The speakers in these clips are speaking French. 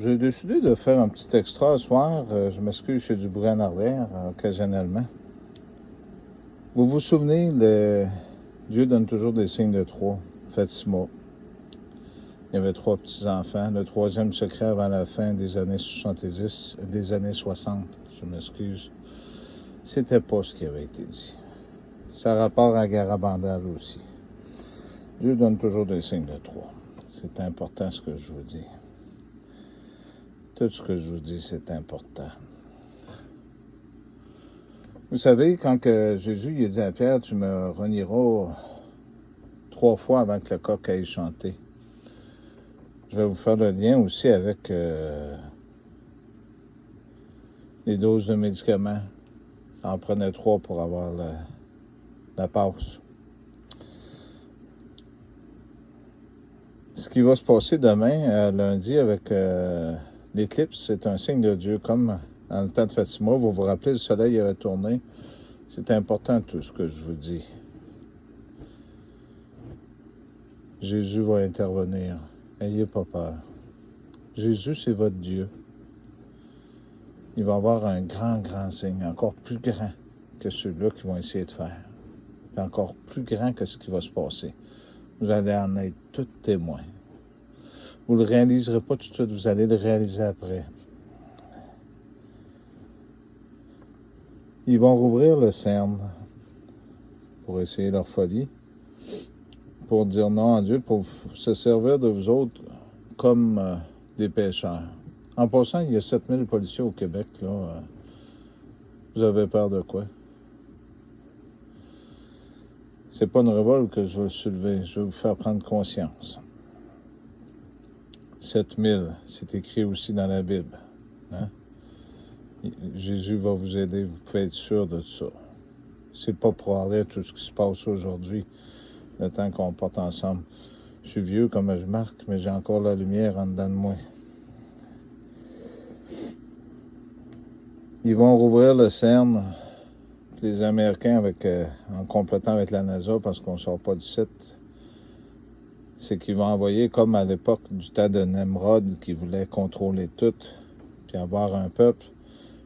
J'ai décidé de faire un petit extra ce soir. Je m'excuse, j'ai du bruit en arrière, occasionnellement. Vous vous souvenez, Dieu donne toujours des signes de trois. Fatima. Il y avait 3 petits-enfants. Le troisième secret avant la fin des années 70, des années 60. Je m'excuse. C'était pas ce qui avait été dit. Ça a rapport à Garabandal aussi. Dieu donne toujours des signes de trois. C'est important ce que je vous dis. Tout ce que je vous dis, c'est important. Vous savez, quand Jésus il a dit à Pierre, tu me renieras 3 fois avant que le coq aille chanter. Je vais vous faire le lien aussi avec les doses de médicaments. Ça en prenait 3 pour avoir la passe. Ce qui va se passer demain, lundi, avec l'éclipse, c'est un signe de Dieu. Comme dans le temps de Fatima, vous vous rappelez, le soleil avait tourné. C'est important tout ce que je vous dis. Jésus va intervenir. N'ayez pas peur. Jésus, c'est votre Dieu. Il va avoir un grand, grand signe, encore plus grand que ceux-là qu'ils vont essayer de faire. Puis encore plus grand que ce qui va se passer. Vous allez en être tous témoins. Vous ne le réaliserez pas tout de suite, vous allez le réaliser après. Ils vont rouvrir le CERN pour essayer leur folie, pour dire non à Dieu, pour se servir de vous autres comme des pécheurs. En passant, il y a 7000 policiers au Québec, là. Vous avez peur de quoi? C'est pas une révolte que je vais soulever, je vais vous faire prendre conscience. 7000, c'est écrit aussi dans la Bible. Hein? Jésus va vous aider, vous pouvez être sûr de ça. C'est pas pour arrêter tout ce qui se passe aujourd'hui, le temps qu'on porte ensemble. Je suis vieux comme je marque, mais j'ai encore la lumière en dedans de moi. Ils vont rouvrir le CERN, les Américains, en complétant avec la NASA, parce qu'on ne sort pas du site, c'est qu'ils vont envoyer, comme à l'époque du temps de Nemrod, qui voulait contrôler tout, puis avoir un peuple.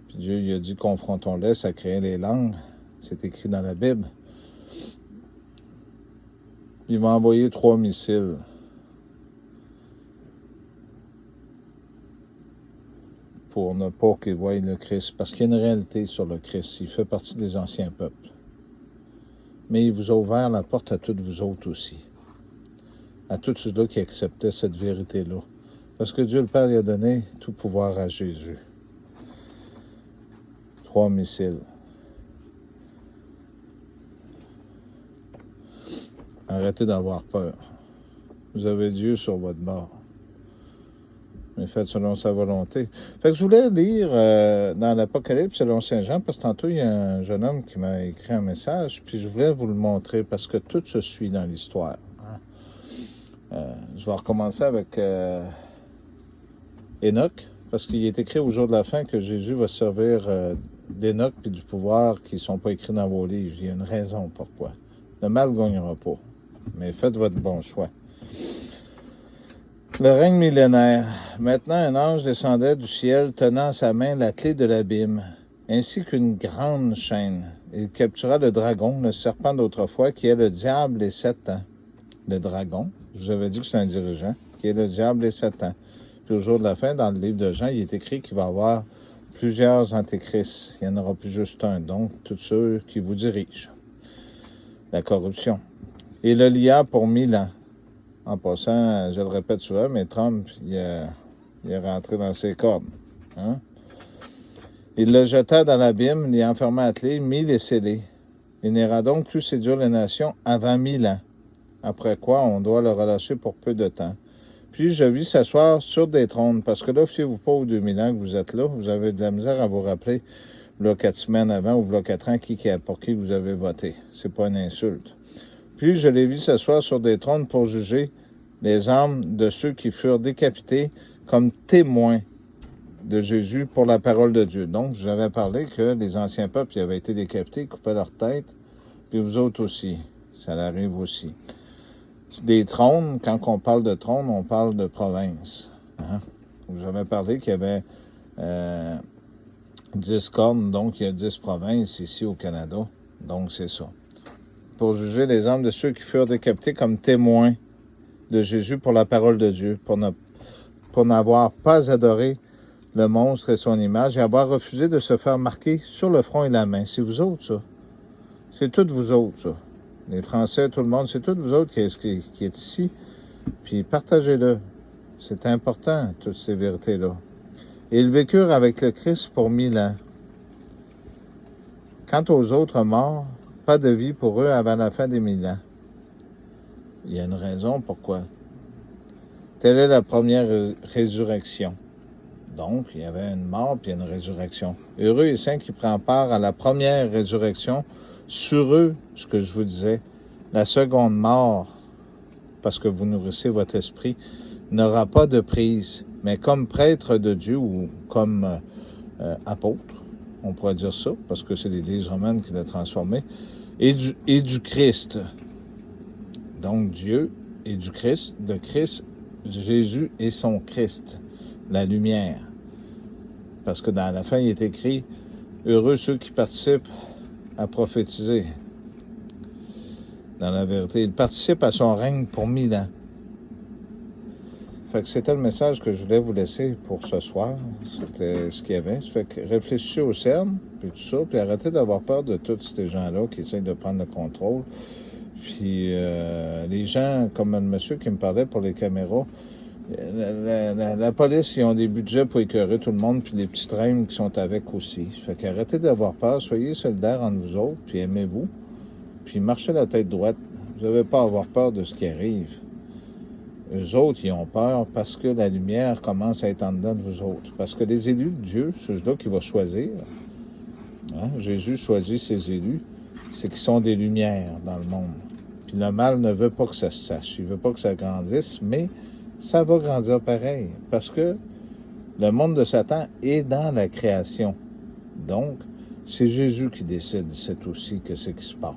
Puis Dieu il a dit, confrontons-les, ça crée les langues. C'est écrit dans la Bible. Ils vont envoyer 3 missiles. Pour ne pas qu'ils voient le Christ. Parce qu'il y a une réalité sur le Christ. Il fait partie des anciens peuples. Mais il vous a ouvert la porte à toutes vous autres aussi. À tous ceux-là qui acceptaient cette vérité-là. Parce que Dieu le Père il a donné tout pouvoir à Jésus. 3 missiles. Arrêtez d'avoir peur. Vous avez Dieu sur votre bord. Mais faites selon sa volonté. Fait que je voulais lire dans l'Apocalypse selon Saint Jean, parce que tantôt, il y a un jeune homme qui m'a écrit un message, puis je voulais vous le montrer, parce que tout se suit dans l'histoire. Hein? Je vais recommencer avec Enoch, parce qu'il est écrit au jour de la fin que Jésus va servir d'Enoch puis du pouvoir qui ne sont pas écrits dans vos livres. Il y a une raison pourquoi. Le mal ne gagnera pas, mais faites votre bon choix. Le règne millénaire. Maintenant, un ange descendait du ciel tenant à sa main la clé de l'abîme, ainsi qu'une grande chaîne. Il captura le dragon, le serpent d'autrefois, qui est le diable et Satan. Le dragon, je vous avais dit que c'est un dirigeant, qui est le diable et Satan. Puis au jour de la fin, dans le livre de Jean, il est écrit qu'il va y avoir plusieurs antéchrists. Il n'y en aura plus juste un, donc tous ceux qui vous dirigent. La corruption. Et le lia pour 1000 ans. En passant, je le répète souvent, mais Trump, il est rentré dans ses cordes. Hein? Il le jeta dans l'abîme, l'y enferma à clé, mit les scellés. Il n'ira donc plus séduire les nations avant 1000 ans. Après quoi, on doit le relâcher pour peu de temps. Puis je vis s'asseoir sur des trônes, parce que là, fiez-vous pas aux 2000 ans que vous êtes là, vous avez de la misère à vous rappeler, là, 4 semaines avant ou là, 4 ans, pour qui vous avez voté. C'est pas une insulte. Puis je les vis s'asseoir sur des trônes pour juger les âmes de ceux qui furent décapités comme témoins de Jésus pour la parole de Dieu. Donc, je vous avais parlé que les anciens peuples avaient été décapités, coupaient leur tête, puis vous autres aussi. Ça arrive aussi. Des trônes, quand on parle de trône, on parle de province. Hein? J'avais parlé qu'il y avait 10 cornes, donc il y a 10 provinces ici au Canada. Donc c'est ça. Pour juger les âmes de ceux qui furent décapités comme témoins de Jésus pour la parole de Dieu, pour n'avoir pas adoré le monstre et son image et avoir refusé de se faire marquer sur le front et la main. C'est vous autres, ça. C'est toutes vous autres, ça. Les Français, tout le monde, c'est toutes vous autres qui êtes ici. Puis partagez-le. C'est important, toutes ces vérités-là. Et ils vécurent avec le Christ pour 1000 ans. Quant aux autres morts, pas de vie pour eux avant la fin des 1000 ans. Il y a une raison pourquoi. Telle est la première résurrection. Donc, il y avait une mort puis une résurrection. Heureux et saint qui prend part à la première résurrection. Sur eux, ce que je vous disais, la seconde mort, parce que vous nourrissez votre esprit, n'aura pas de prise. Mais comme prêtre de Dieu ou comme apôtre, on pourrait dire ça, parce que c'est l'Église romaine qui l'a transformé, et du Christ. Donc Dieu et du Christ, de Christ, Jésus et son Christ, la lumière. Parce que dans la fin, il est écrit « Heureux ceux qui participent à prophétiser ». Dans la vérité, il participe à son règne pour 1000 ans. Fait que c'était le message que je voulais vous laisser pour ce soir. C'était ce qu'il y avait. Fait que réfléchissez au CERN, puis tout ça, puis arrêtez d'avoir peur de tous ces gens-là qui essayent de prendre le contrôle. Puis les gens, comme le monsieur qui me parlait pour les caméras, la police, ils ont des budgets pour écœurer tout le monde, puis les petits trains qui sont avec aussi. Fait qu'arrêtez d'avoir peur, soyez solidaires entre vous autres, puis aimez-vous, puis marchez la tête droite. Vous n'avez pas à avoir peur de ce qui arrive. Eux autres, ils ont peur parce que la lumière commence à être en dedans de vous autres. Parce que les élus de Dieu, ceux-là qu'il va choisir, hein, Jésus choisit ses élus, c'est qu'ils sont des lumières dans le monde. Puis le mal ne veut pas que ça se sache. Il ne veut pas que ça grandisse, mais ça va grandir pareil. Parce que le monde de Satan est dans la création. Donc, c'est Jésus qui décide, c'est aussi que c'est qui se passe.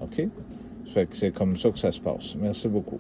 OK? Fait que c'est comme ça que ça se passe. Merci beaucoup.